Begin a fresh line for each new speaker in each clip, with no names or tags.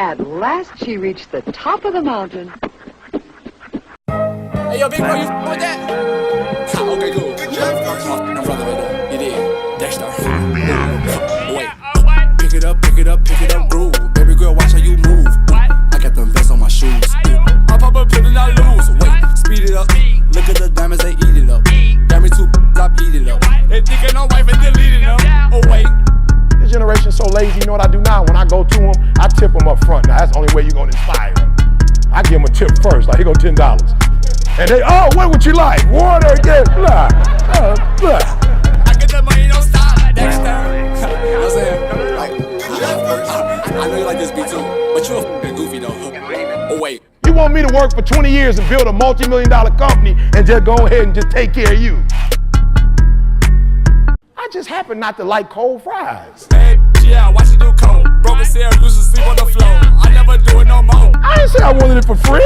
At last she reached the top of the mountain.
Hey, yo, big bro, you with that? Okay, cool. Good job, I'm brother right there. You did. Dexter. Wait. Pick it up, groove. Baby girl, watch how you move. I got them vests on my shoes. I pop a pill and I lose. Wait, speed it up. Look at the diamonds, they eat it up. Got me two, stop eat it up. They thinking I'm wife and deleting them. Oh, wait.
This generation's so lazy, you know what I do now? When I go to them, I tip them up front. Now, that's the only way you're gonna inspire them. I give them a tip first, like, here go $10. And they, oh, what would you like? Water, yeah, blah, blah.
I get the money, don't stop. Dexter. You know what I'm saying? Like, I know you like this beat too, but you a f***ing goofy though. Oh, wait.
You want me to work for 20 years and build a multi-million-dollar company and just go ahead and just take care of you? I just happen not to like cold fries.
Hey, yeah, watch it do cold. Broken Sarah used to sleep on the floor. I never do it no more.
I didn't say I wanted it for free.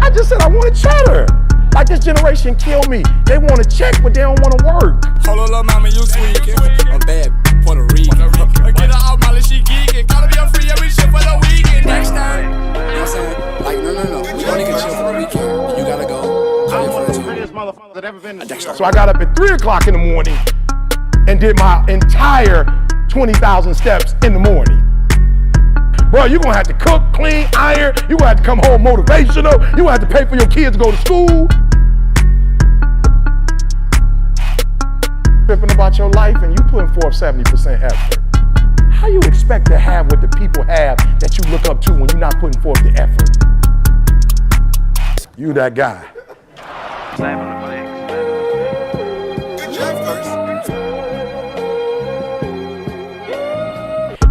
I just said I wanted cheddar. Like this generation kill me. They want to check, but they don't want to work.
Hold on, little mama, you tweaking. I'm bad, Puerto Rican. Get her out, Molly, she geeking. Gotta be a free every shit for the weekend. Next time. You know what I'm saying? Like, no. We don't even chill for the weekend. You gotta go. Call your friends too.
So I got up at 3 o'clock in the morning and did my entire 20,000 steps in the morning. Bro, you're gonna have to cook, clean, iron. You're gonna have to come home motivational. You're gonna have to pay for your kids to go to school. Tripping about your life and you putting forth 70% effort. How you expect to have what the people have that you look up to when you're not putting forth the effort? You that guy.
Good job, first.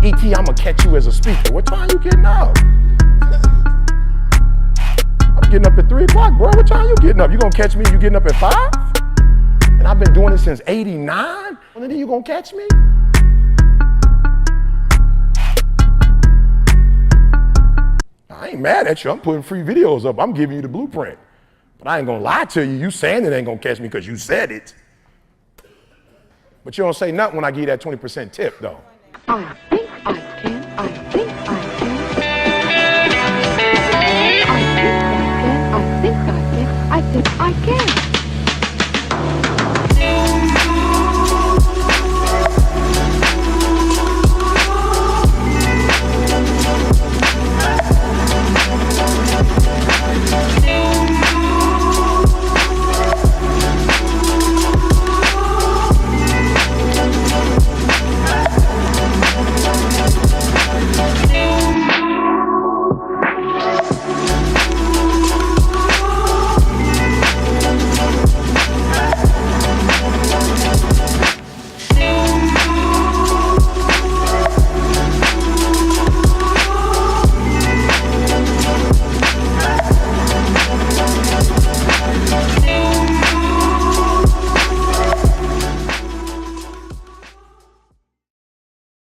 E.T., I'm gonna catch you as a speaker. What time you getting up? I'm getting up at 3 o'clock, bro. What time you getting up? You gonna catch me, you getting up at 5? And I've been doing it since 89? And then you gonna catch me? I ain't mad at you. I'm putting free videos up. I'm giving you the blueprint. But I ain't gonna lie to you. You saying it ain't gonna catch me because you said it. But you don't say nothing when I give you that 20% tip, though.
I think I can. I think I can. I think I can. I think I can. I think I can.